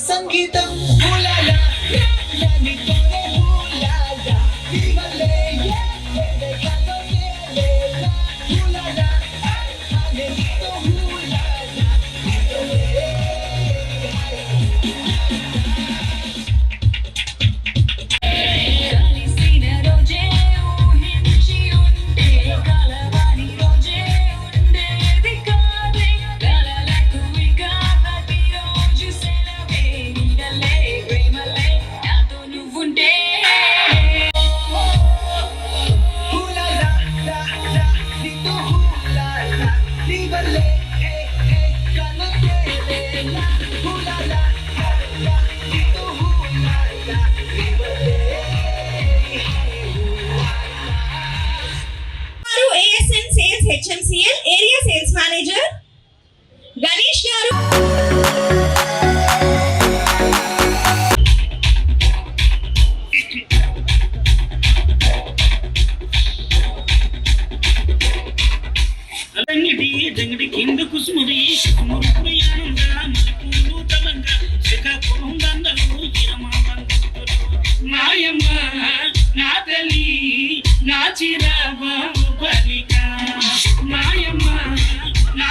సంగీతం HMCL area sales manager Ganesh గారు. జంగడి కింద కుసుమది మురుకుయానంద మలుపులు తలంగ శ్రీకాకుళం దండలు మాయమ్మ నా తల్లి నా చిరాబాబు బలిక మాయమ్మ నా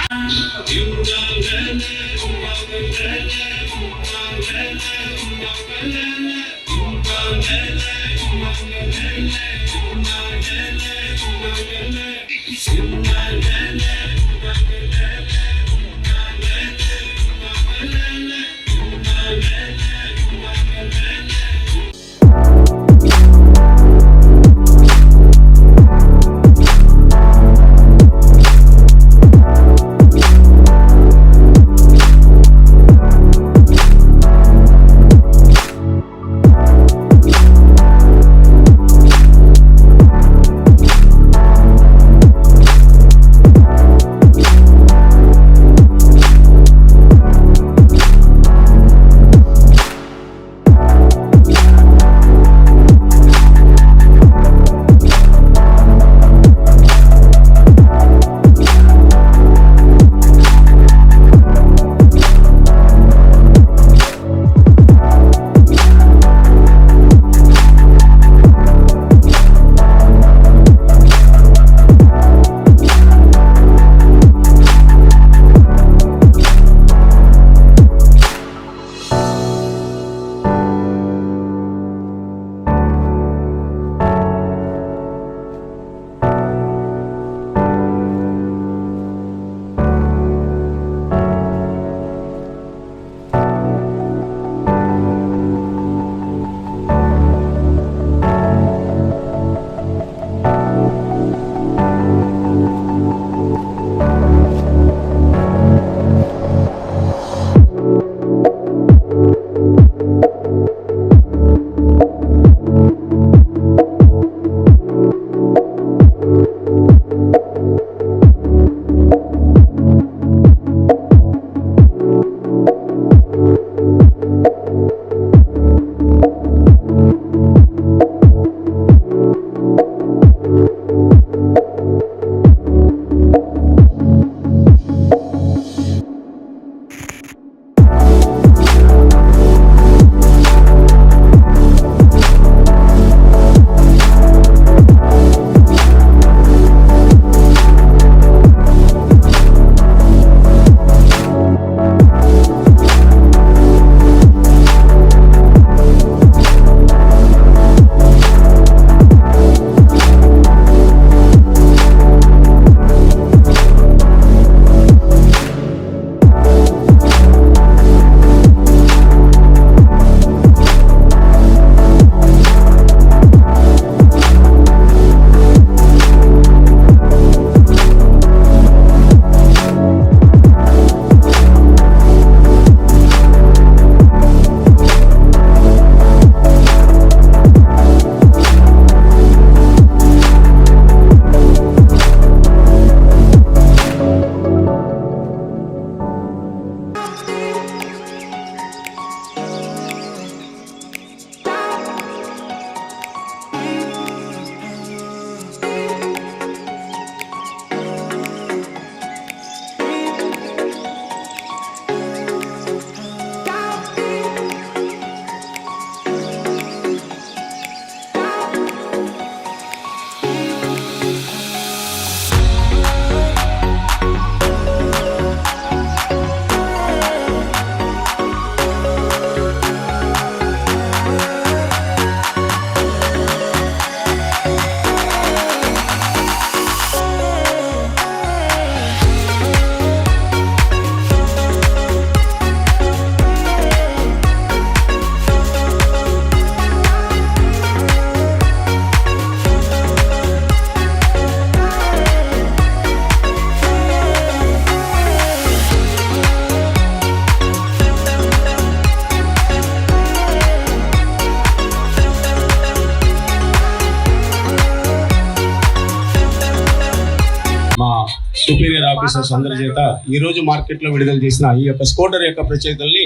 సుపీరియర్ ఆఫీసర్స్ అందరి చేత ఈ రోజు మార్కెట్లో విడుదల చేసిన ఈ యొక్క స్కూటర్ యొక్క ప్రత్యేకతల్ని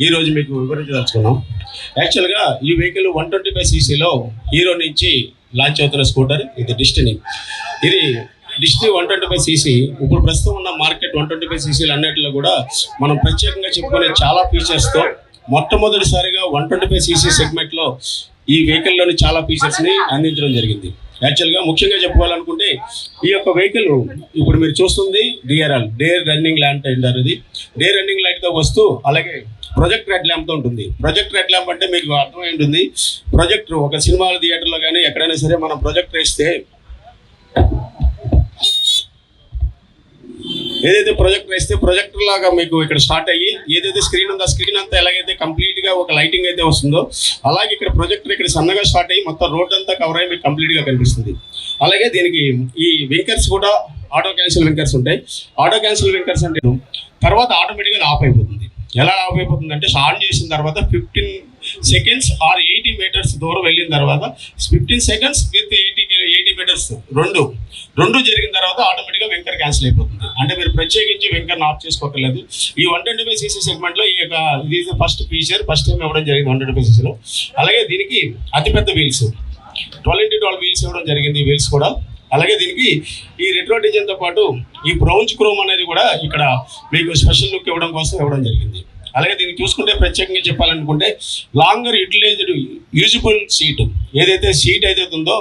ఈ రోజు మీకు వివరించదలుచుకున్నాం. యాక్చువల్గా ఈ వెహికల్ 125 cc హీరో నుంచి లాంచ్ అవుతున్న స్కూటర్ ఇది డిస్టినీ. ఇది డిస్టినీ 125 cc. ఇప్పుడు ప్రస్తుతం ఉన్న మార్కెట్ 125 cc అన్నిటిలో కూడా మనం ప్రత్యేకంగా చెప్పుకునే చాలా ఫీచర్స్తో మొట్టమొదటిసారిగా 125 cc సెగ్మెంట్లో ఈ వెహికల్లోని చాలా ఫీచర్స్ని అందించడం జరిగింది. యాక్చువల్గా ముఖ్యంగా చెప్పుకోవాలనుకుంటే ఈ యొక్క వెహికల్ ఇప్పుడు మీరు చూస్తుంది డిఆర్ఎల్, డేర్ రన్నింగ్ ల్యాంప్ అంటారు. ఇది డే రన్నింగ్ లైట్తో వస్తూ అలాగే ప్రొజెక్ట్ రెడ్ ల్యాంప్తో ఉంటుంది. ప్రొజెక్ట్ రెడ్ ల్యాంప్ అంటే మీకు అర్థమై ఉంటుంది, ప్రొజెక్టర్ ఒక సినిమా థియేటర్లో కానీ ఎక్కడైనా సరే మనం ప్రొజెక్టర్ వేస్తే ఏదైతే ప్రొజెక్టర్ వేస్తే ప్రొజెక్టర్ లాగా మీకు ఇక్కడ స్టార్ట్ అయ్యి ఏదైతే స్క్రీన్ ఉందో ఆ స్క్రీన్ అంతా ఎలాగైతే కంప్లీట్గా ఒక లైటింగ్ అయితే వస్తుందో అలాగే ఇక్కడ ప్రొజెక్టర్ ఇక్కడ సన్నగా స్టార్ట్ అయ్యి మొత్తం రోడ్ అంతా కవర్ అయ్యి మీకు కంప్లీట్గా కనిపిస్తుంది. అలాగే దీనికి ఈ వింకర్స్ కూడా ఆటో క్యాన్సిల్ వింకర్స్ ఉంటాయి. ఆటో క్యాన్సిల్ వింకర్స్ అంటే తర్వాత ఆటోమేటిక్గా ఆఫ్ అయిపోతుంది. ఎలా ఆఫ్ అయిపోతుంది అంటే ఆన్ చేసిన తర్వాత 15 seconds ఆర్ 80 meters దూరం వెళ్ళిన తర్వాత 15 seconds విత్ 80 meters రెండు జరిగిన తర్వాత ఆటోమేటిక్గా వెంకర్ క్యాన్సిల్ అయిపోతుంది. అంటే మీరు ప్రత్యేకించి వెంకర్ని ఆఫ్ చేసుకోకర్లేదు. ఈ 125 cc సెగ్మెంట్లో ఈ యొక్క ఇది ఫస్ట్ ఫీచర్ ఫస్ట్ టైం ఇవ్వడం జరిగింది 125 cc. అలాగే దీనికి అతిపెద్ద వీల్స్ 12x12 వీల్స్ ఇవ్వడం జరిగింది. ఈ వీల్స్ కూడా అలాగే దీనికి ఈ రెట్రో డిజైన్తో పాటు ఈ బ్రౌన్స్ క్రోమ్ అనేది కూడా ఇక్కడ మీకు స్పెషల్ లుక్ ఇవ్వడం కోసం ఇవ్వడం జరిగింది. అలాగే దీన్ని చూసుకుంటే ప్రత్యేకంగా చెప్పాలనుకుంటే లాంగర్ యూటిలైజ్డ్ యూజబుల్ సీట్, ఏదైతే సీట్ అయితే ఉందో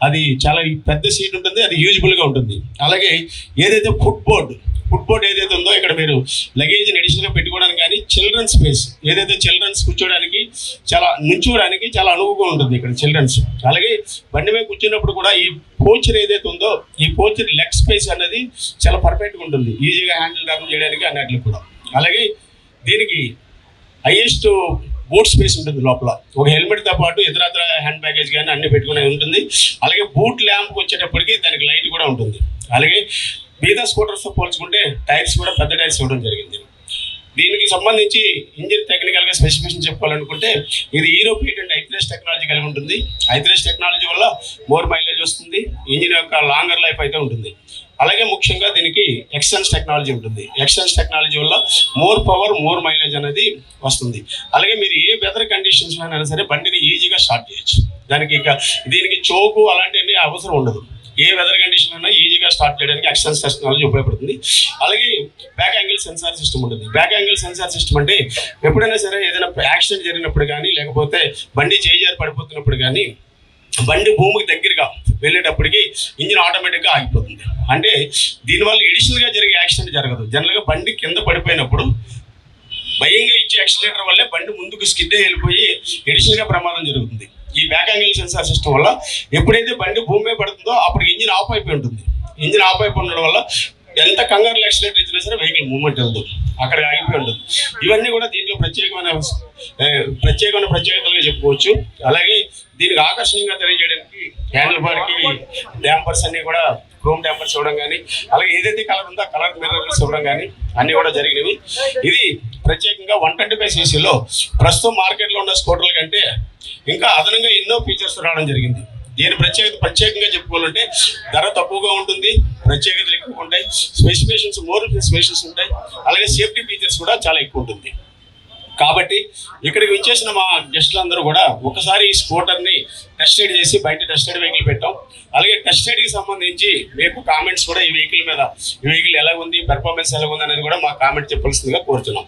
అది చాలా పెద్ద సీట్ ఉంటుంది, అది యూజబుల్గా ఉంటుంది. అలాగే ఏదైతే ఫుట్ బోర్డ్ ఏదైతే ఉందో ఇక్కడ మీరు లగేజ్ అడిషనల్గా పెట్టుకోవడానికి కానీ చిల్డ్రన్స్ స్పేస్ ఏదైతే చిల్డ్రన్స్ కూర్చోడానికి నుంచోడానికి చాలా అనువుగా ఉంటుంది ఇక్కడ చిల్డ్రన్స్. అలాగే బండి మీద కూర్చున్నప్పుడు కూడా ఈ పోచర్ ఏదైతే ఉందో ఈ పోచర్ లెగ్ స్పేస్ అనేది చాలా పర్ఫెక్ట్గా ఉంటుంది, ఈజీగా హ్యాండిల్ టర్న్ చేయడానికి అన్నట్లు కూడా. అలాగే దీనికి హైయెస్ట్ బూట్ స్పేస్ ఉంటుంది లోపల. ఒక హెల్మెట్తో పాటు ఇతరత్ర హ్యాండ్ బ్యాగేజ్ కానీ అన్ని పెట్టుకునే ఉంటుంది. అలాగే బూట్ ల్యాంప్కి వచ్చేటప్పటికి దానికి లైట్ కూడా ఉంటుంది. అలాగే మిగతా స్కూటర్స్తో పోల్చుకుంటే టైర్స్ కూడా పెద్ద టైర్స్ ఇవ్వడం జరిగింది. దీనికి సంబంధించి ఇంజిన్ టెక్నికల్గా స్పెసిఫికేషన్ చెప్పుకోవాలనుకుంటే ఇది హీరో పేటెంట్ ఐథ్రేస్ టెక్నాలజీ కలిగి ఉంటుంది. ఐథ్రేస్ టెక్నాలజీ వల్ల మోర్ మైలేజ్ వస్తుంది, ఇంజిన్ యొక్క లాంగర్ లైఫ్ అయితే ఉంటుంది. అలాగే ముఖ్యంగా దీనికి ఎక్స్టెన్స్ టెక్నాలజీ ఉంటుంది. ఎక్స్టెన్స్ టెక్నాలజీ వల్ల మోర్ పవర్ మోర్ మైలేజ్ అనేది వస్తుంది. అలాగే మీరు ఏ వెదర్ కండిషన్స్ అయినా సరే బండిని ఈజీగా స్టార్ట్ చేయొచ్చు. దీనికి చోకు అలాంటివన్నీ అవసరం ఉండదు. ఏ వెదర్ కండిషన్ అయినా ఈజీగా స్టార్ట్ చేయడానికి ఎక్స్టెన్స్ టెక్నాలజీ ఉపయోగపడుతుంది. అలాగే బ్యాక్ యాంగిల్ సెన్సార్ సిస్టమ్ ఉంటుంది. బ్యాక్ యాంగిల్ సెన్సార్ సిస్టమ్ అంటే ఎప్పుడైనా సరే ఏదైనా యాక్సిడెంట్ జరిగినప్పుడు కానీ లేకపోతే బండి చేజారి పడిపోతున్నప్పుడు కానీ బండి భూమికి దగ్గరగా వెళ్ళేటప్పటికి ఇంజిన్ ఆటోమేటిక్గా ఆగిపోతుంది. అంటే దీనివల్ల ఎడిషనల్గా జరిగే యాక్సిడెంట్ జరగదు. జనరల్గా బండి కింద పడిపోయినప్పుడు భయంగా ఇచ్చే యాక్సిలేటర్ వల్లే బండి ముందుకు స్కిడ్ అయి వెళ్ళిపోయి ఎడిషనల్గా ప్రమాదం జరుగుతుంది. ఈ బ్యాక్ యాంగిల్ సెన్సార్ సిస్టమ్ వల్ల ఎప్పుడైతే బండి భూమి మీద పడుతుందో అప్పుడు ఇంజిన్ ఆఫ్ అయిపోయి ఉంటుంది. ఇంజిన్ ఆఫ్ అయిపోయి ఉండడం వల్ల ఎంత కంగారు యాక్సిలేటర్ ఇచ్చినా సరే వెహికల్ మూవ్మెంట్ వెళ్తుంది, అక్కడ ఆగిపోయి ఉంటుంది. ఇవన్నీ కూడా దీంట్లో ప్రత్యేకతలుగా చెప్పుకోవచ్చు. అలాగే దీనికి ఆకర్షణీయంగా తెలియజేయడానికి హ్యాండిల్ బార్కి డ్యాంపర్స్ అన్నీ కూడా క్రోమ్ డ్యాంపర్స్ ఇవ్వడం కానీ అలాగే ఏదైతే కలర్ ఉందో కలర్ మిర్రర్స్ ఇవ్వడం కానీ అన్నీ కూడా జరిగినవి. ఇది ప్రత్యేకంగా 125 cc ప్రస్తుతం మార్కెట్లో ఉన్న స్కూటర్ల కంటే ఇంకా అదనంగా ఎన్నో ఫీచర్స్ రావడం జరిగింది. దీని ప్రత్యేకంగా చెప్పుకోవాలంటే ధర తక్కువగా ఉంటుంది, ప్రత్యేకతలు ఎక్కువ ఉంటాయి, మోర్ స్పెసిఫికేషన్స్ ఉంటాయి. అలాగే సేఫ్టీ ఫీచర్స్ కూడా చాలా ఎక్కువ ఉంటుంది. కాబట్టి ఇక్కడికి వచ్చేసిన మా గెస్టులందరూ కూడా ఒకసారి ఈ స్కూటర్ని టెస్ట్ రైడ్ చేసి బయట టెస్ట్ రైడ్ వెహికల్ పెట్టాం. అలాగే టెస్ట్ రైడ్కి సంబంధించి మీకు కామెంట్స్ కూడా ఈ వెహికల్ ఎలా ఉంది, పెర్ఫార్మెన్స్ ఎలా ఉంది అనేది కూడా మా కామెంట్ చెప్పాల్సిందిగా కోరుతున్నాం.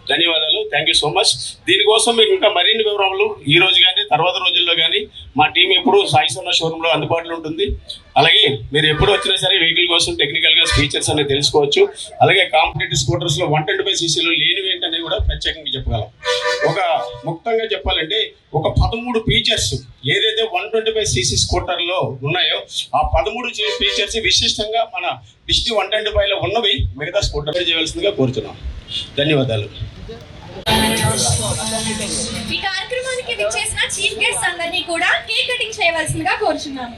ధన్యవాదాలు, థ్యాంక్ యూ సో మచ్. దీనికోసం మీకు ఇంకా మరిన్ని వివరాలు ఈ రోజు కానీ తర్వాత రోజుల్లో కానీ మా టీం ఎప్పుడు సాయి సోనా షోరూంలో అందుబాటులో ఉంటుంది. అలాగే మీరు ఎప్పుడు వచ్చినా సరే వెహికల్ కోసం టెక్నికల్గా ఫీచర్స్ అనేది తెలుసుకోవచ్చు. అలాగే కాంపిటేటివ్ స్కూటర్స్లో 125 cc లేనివి ఏంటనేది కూడా ప్రత్యేకంగా చెప్పగలం. ఒక ముక్తంగా చెప్పాలంటే ఒక 13 ఫీచర్స్ ఏదైతే 125 cc స్కూటర్లో ఉన్నాయో ఆ 13 ఫీచర్స్ విశిష్టంగా మన డిస్టి 125లో ఉన్నవి మిగతా స్కూటర్ చేయవలసిందిగా కోరుతున్నాం. ధన్యవాదాలు. ఈ కార్యక్రమానికి విచ్చేసిన చీఫ్ గెస్ట్ అందరినీ కూడా కేక్ కటింగ్ చేయవలసిందిగా కోరుచున్నాను.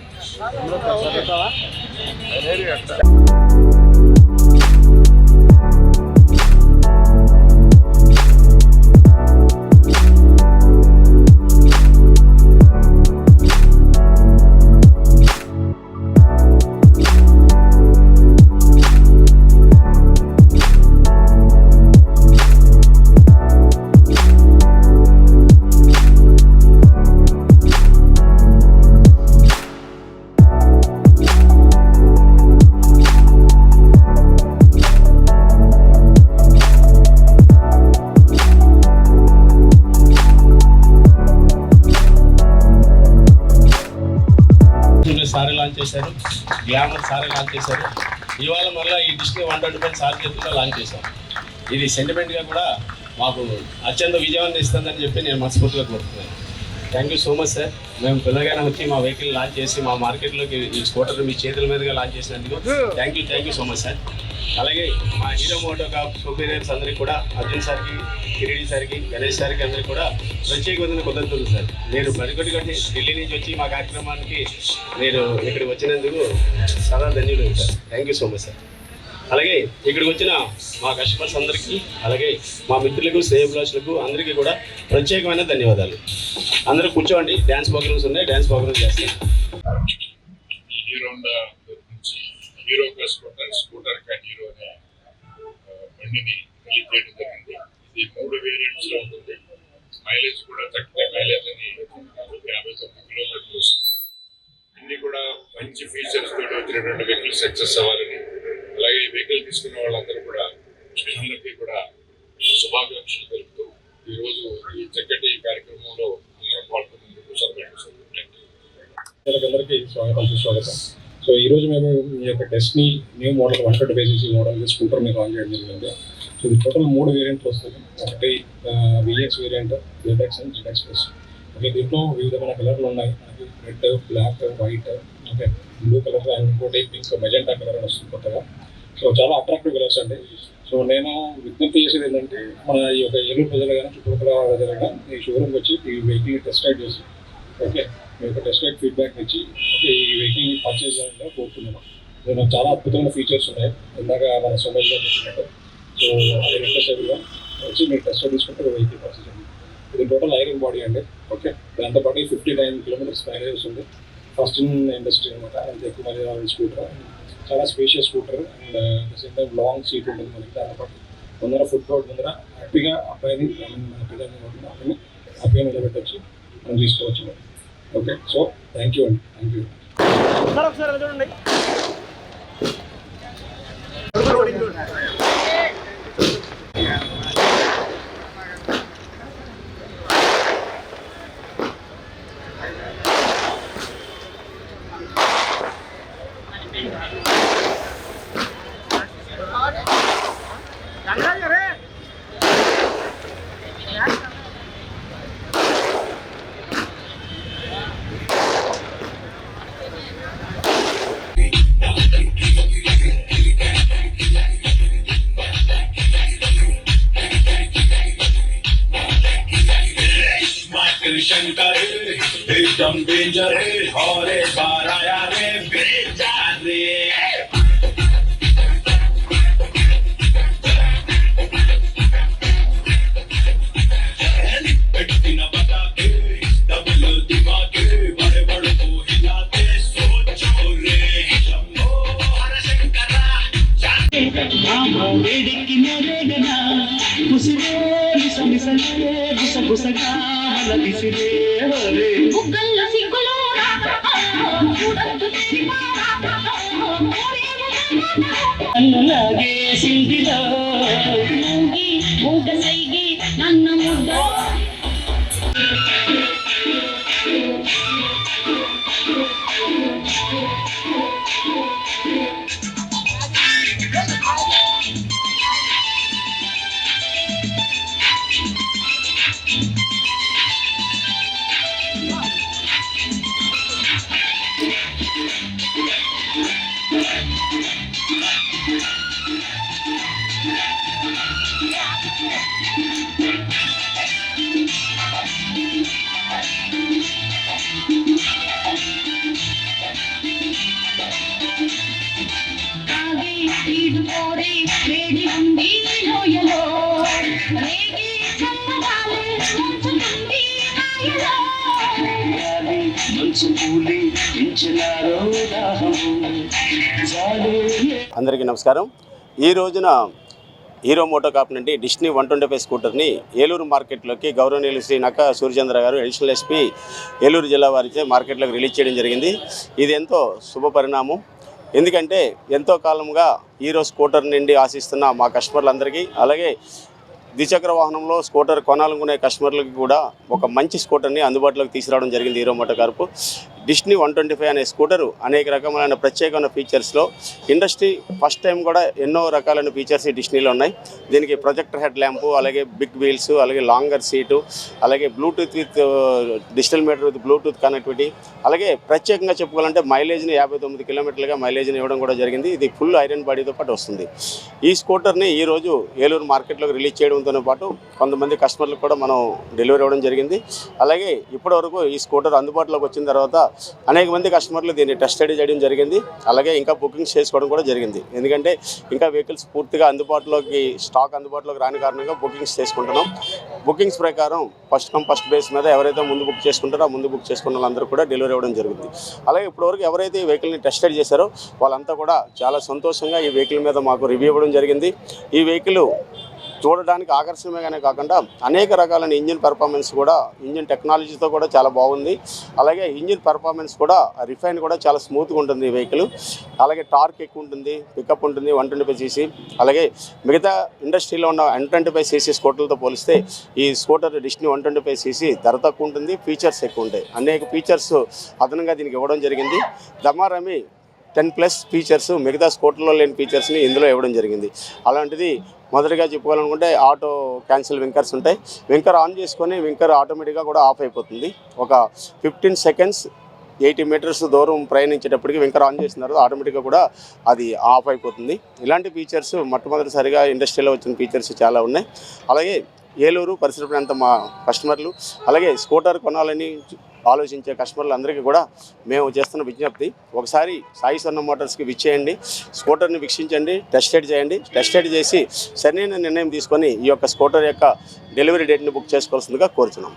సారే లాంచ్ చేశారు, గ్లామర్ సారే లాంచ్ చేశారు. ఇవాళ మళ్ళీ ఈ డిస్నీ 125 సార్ చేతుల్లో లాంచ్ చేశారు. ఇది సెంటిమెంట్గా కూడా మాకు అత్యంత విజయాన్ని ఇస్తుందని చెప్పి నేను మనస్ఫూర్తిగా కోరుతున్నాను. Thank you so much sir. మేము పిల్లగానే వచ్చి మా వెహికల్ లాంచ్ చేసి మా మార్కెట్లోకి ఈ స్కూటర్ మీ చేతుల మీదుగా లాంచ్ చేసినందుకు thank you so much sir. అలాగే మా హీరో మోటో కాప్ సూపీరియర్స్ అందరికీ కూడా అర్జున్ సార్కి, కిరీడి సార్కి, గణేష్ సార్కి అందరికీ కూడా ప్రత్యేకమైన కృతజ్ఞతలు సార్. మీరు పరిగొట్టి ఢిల్లీ నుంచి వచ్చి మా కార్యక్రమానికి మీరు ఇక్కడికి వచ్చినందుకు చాలా ధన్యవాదాలు sir. Thank you so much sir. అలాగే ఇక్కడికి వచ్చిన మా కస్టమర్స్ అందరికీ, అలాగే మా మిత్రులకు, శ్రేయభిలాషులకు అందరికీ కూడా ప్రత్యేకమైన ధన్యవాదాలు. అందరూ కూర్చోండి, డ్యాన్స్ ప్రోగ్రామ్స్ ఉన్నాయి, డ్యాన్స్ ప్రోగ్రామ్స్ చేస్తాం. హీరో ప్లస్ స్కూటర్ కా హీరో అనే బండిని రిలీజ్ చేయడం జరిగింది. ఇది 3 వేరియంట్స్ లో ఉంటుంది. మైలేజ్ కూడా తక్కువ మైలేజ్ అని 59 కిలోమీటర్లు వస్తుంది. అన్ని కూడా మంచి ఫీచర్స్ తోటి వచ్చినటువంటి వెహికల్ సక్సెస్ అవ్వాలని, అలాగే ఈ వెహికల్ తీసుకున్న వాళ్ళందరూ కూడా అందరికీ కూడా శుభాకాంక్షలు తెలుపుతూ ఈరోజు ఈ చక్కటి కార్యక్రమంలో అందరం పాల్గొన్నందుకు అందరికీ స్వాగతం. సో ఈరోజు మేము ఈ యొక్క Destini new model 125cc model scooter మీద లాంచ్ చేయడం జరిగింది. సో ఇది టోటల్ 3 వేరియంట్లు వస్తుంది. ఒకటి VX variant, ZX and ZX plus. Okay, దీంట్లో వివిధమైన కలర్లు ఉన్నాయి. మనకి red, black, white, okay, blue colour and ఇంకోటి పింక్, మెజెంటా కలర్ అని వస్తుంది కొత్తగా. సో చాలా అట్రాక్టివ్ కలర్స్ అండి. సో నేను విజ్ఞప్తి చేసేది ఏంటంటే మన ఈ యొక్క ఏలూరు ప్రజలు కానీ చుట్టుపక్కల ప్రజలు కానీ ఈ షోరూమ్కి వచ్చి ఈ వెహికల్ని టెస్ట్ రైడ్ చేసి, ఓకే, మీ యొక్క టెస్ట్ రైడ్ ఫీడ్బ్యాక్ ఇచ్చి ఓకే ఈ వెహికల్ని పర్చేజ్ చేయాలని కోరుతున్నాను. నేను చాలా అద్భుతమైన ఫీచర్స్ ఉన్నాయి, ఇందాక మన సోమేష్గా చెప్పినట్టు. సో అది రిక్వెస్ట్ అయ్యగా వచ్చి మీరు టెస్ట్ రైడ్ తీసుకుంటే వెహికల్ పర్చేజ్ చేయండి. ఇది టోటల్ ఐరన్ బాడీ అండి. ఓకే, దాంతోపాటు 59 కిలోమీటర్స్ మైలేజ్ వస్తుంది. ఫస్ట్ ఇన్ ఇండస్ట్రీ అనమాట. అంత ఎక్కువ మైలేజ్ స్కూటర్, చాలా spacious scooter and same time long seat ఉంటుంది మనకి. దాంతోపాటు ముందర ఫుట్ బోర్డ్ ముందర హ్యాపీగా అబ్బాయిని హ్యాపీగా నిలబెట్టచ్చు, మనం తీసుకోవచ్చు. ఓకే, సో థ్యాంక్ యూ అండి. Thank you. ఒకసారి చూడండి. शंकर एकदम डेंजर और बार आया रे बेजा रे बता के डबल दिमाग के बड़े बड़े को हिलाते सोचो रे शंभो हर शंकरा वेडिकी मेरे गना मुसरे मिसले गुसगा लगिसिरे हरे मुगल सिगलो लागे सिंदिलो मुगी मुग सैगी नन्न मुद्द అందరికీ నమస్కారం. ఈ రోజున హీరో మోటో కాప్ నుండి డిస్నీ 125 స్కూటర్ని ఏలూరు మార్కెట్లోకి గౌరవనీయులు శ్రీ నక్క సూర్యచంద్ర గారు అడిషనల్ ఎస్పీ ఏలూరు జిల్లా వారిచే మార్కెట్లోకి రిలీజ్ చేయడం జరిగింది. ఇది ఎంతో శుభ పరిణామం. ఎందుకంటే ఎంతో కాలంగా హీరో స్కూటర్ నుండి ఆశిస్తున్న మా కస్టమర్లందరికీ, అలాగే ద్విచక్ర వాహనంలో స్కూటర్ కొనాలనుకునే కస్టమర్లకి కూడా ఒక మంచి స్కూటర్ని అందుబాటులోకి తీసుకురావడం జరిగింది హీరో మోటో కార్పు. డిస్నీ 125 అనే స్కూటరు అనేక రకమైన ప్రత్యేకమైన ఫీచర్స్లో ఇండస్ట్రీ ఫస్ట్ టైం కూడా ఎన్నో రకాలైన ఫీచర్స్ ఈ డిస్నీలో ఉన్నాయి. దీనికి ప్రొజెక్టర్ హెడ్ ల్యాంపు, అలాగే బిగ్ వీల్స్, అలాగే లాంగర్ సీటు, అలాగే Bluetooth with digital meter with Bluetooth connectivity, అలాగే ప్రత్యేకంగా చెప్పుకోవాలంటే మైలేజ్ని 59 కిలోమీటర్లుగా మైలేజ్ని ఇవ్వడం కూడా జరిగింది. ఇది ఫుల్ ఐరన్ బాడీతో పాటు వస్తుంది. ఈ స్కూటర్ని ఈరోజు ఏలూరు మార్కెట్లోకి రిలీజ్ చేయడంతో పాటు కొంతమంది కస్టమర్లకు కూడా మనం డెలివరీ ఇవ్వడం జరిగింది. అలాగే ఇప్పటివరకు ఈ స్కూటర్ అందుబాటులోకి వచ్చిన తర్వాత అనేక మంది కస్టమర్లు దీన్ని టెస్ట్ రైడ్ చేయడం జరిగింది. అలాగే ఇంకా బుకింగ్స్ చేసుకోవడం కూడా జరిగింది. ఎందుకంటే ఇంకా వెహికల్స్ పూర్తిగా స్టాక్ అందుబాటులోకి రాని కారణంగా బుకింగ్స్ చేసుకుంటున్నాం. బుకింగ్స్ ప్రకారం ఫస్ట్ కమ్ ఫస్ట్ బేస్ మీద ఎవరైతే ముందు బుక్ చేసుకుంటారో ఆ ముందు బుక్ చేసుకున్న వాళ్ళందరూ కూడా డెలివరీ ఇవ్వడం జరుగుతుంది. అలాగే ఇప్పటివరకు ఎవరైతే ఈ వెహికల్ని టెస్ట్ రైడ్ చేశారో వాళ్ళంతా కూడా చాలా సంతోషంగా ఈ వెహికల్ మీద మాకు రివ్యూ ఇవ్వడం జరిగింది. ఈ వెహికల్ చూడడానికి ఆకర్షణీయంగానే కాకుండా అనేక రకాలైన ఇంజిన్ పెర్ఫార్మెన్స్ కూడా, ఇంజిన్ టెక్నాలజీతో కూడా చాలా బాగుంది. అలాగే ఇంజిన్ పెర్ఫార్మెన్స్ కూడా రిఫైన్ కూడా చాలా స్మూత్గా ఉంటుంది ఈ వెహికల్. అలాగే టార్క్ ఎక్కువ ఉంటుంది, పికప్ ఉంటుంది 125 cc. అలాగే మిగతా ఇండస్ట్రీలో ఉన్న 125 cc స్కూటర్లతో పోలిస్తే ఈ స్కూటర్ డిస్నీ 125 cc ధర తక్కువ ఉంటుంది, ఫీచర్స్ ఎక్కువ ఉంటాయి. అనేక ఫీచర్స్ అదనంగా దీనికి ఇవ్వడం జరిగింది. దమారమి 10+ ఫీచర్స్ మిగతా స్కూటర్లో లేని ఫీచర్స్ని ఇందులో ఇవ్వడం జరిగింది. అలాంటిది మొదటిగా చెప్పుకోవాలనుకుంటే ఆటో క్యాన్సిల్ వింకర్స్ ఉంటాయి. వింకర్ ఆన్ చేసుకొని వింకర్ ఆటోమేటిక్గా కూడా ఆఫ్ అయిపోతుంది. ఒక 15 seconds 80 meters దూరం ప్రయాణించేటప్పటికి వింకర్ ఆన్ చేసిన తర్వాత ఆటోమేటిక్గా కూడా అది ఆఫ్ అయిపోతుంది. ఇలాంటి ఫీచర్స్ మొట్టమొదటిసారిగా ఇండస్ట్రీలో వచ్చిన ఫీచర్స్ చాలా ఉన్నాయి. అలాగే ఏలూరు పరిసర ప్రాంత మా కస్టమర్లు, అలాగే స్కూటర్ కొనాలని ఆలోచించే కస్టమర్లు అందరికీ కూడా మేము చేస్తున్న విజ్ఞప్తి, ఒకసారి సాయి స్వర్ణ మోటార్స్కి విచ్చేయండి, స్కూటర్ని వీక్షించండి, టెస్ట్ రైడ్ చేయండి. టెస్ట్ రైడ్ చేసి సరైన నిర్ణయం తీసుకొని ఈ యొక్క స్కూటర్ యొక్క డెలివరీ డేట్ని బుక్ చేసుకోవాల్సిందిగా కోరుతున్నాం.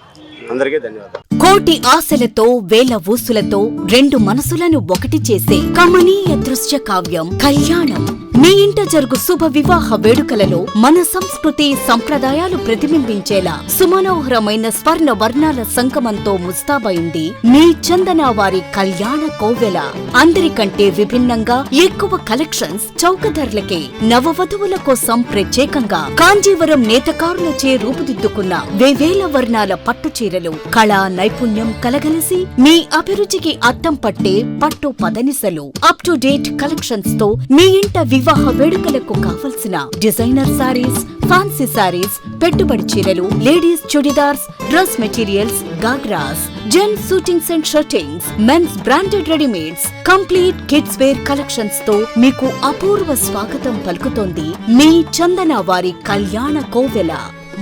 అందరికీ ధన్యవాదాలు. కోటి ఆశలతో వేల ఊసులతో రెండు మనసులను ఒకటి చేసే కమనీయ దృశ్య కావ్యం కళ్యాణం. మీ ఇంట జరుగు శుభ వివాహ వేడుకలలో మన సంస్కృతి సంప్రదాయాలు ప్రతిబింబించేలా సుమనోహరమైన స్వర్ణ వర్ణాల సంగమంతో ముస్తాబైంది మీ చందన వారి కళ్యాణ కోవెల. అందరికంటే విభిన్నంగా ఎక్కువ కలెక్షన్స్ చౌక ధరలకే నవవధువుల కోసం ప్రత్యేకంగా కాంజీవరం నేతకారులచే రూపుదిద్దుకున్న వేవేల వర్ణాల పట్టు చీరలు, కళా నైపుణ్యం కలగలిసి మీ అభిరుచికి అద్దం పట్టే పట్టు పదనిసలు, అప్ టు డేట్ కలెక్షన్స్ తో మీ ఇంట వివాహ వేడుకలకు కావలసిన డిజైనర్ సారీస్, ఫ్యాన్సీ సారీస్, పెట్టుబడి చీరలు, ladies churidars, dress materials, ghagras, gents shootings and shirtings, mens branded readymades, complete kids wear collections తో మీకు అపూర్వ స్వాగతం పలుకుతోంది మీ చందన వారి కళ్యాణ కోవెల.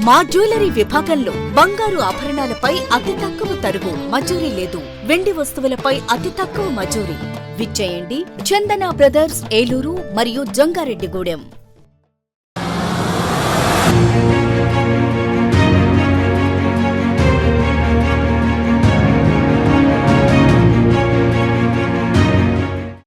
మా జ్యువెలరీ విభాగంలో బంగారు ఆభరణాలపై అతి తక్కువ తరుగు, మజూరీ లేదు. వెండి వస్తువులపై అతి తక్కువ మజూరీ. విచ్చేయండి చందన బ్రదర్స్ ఏలూరు మరియు జంగారెడ్డిగూడెం.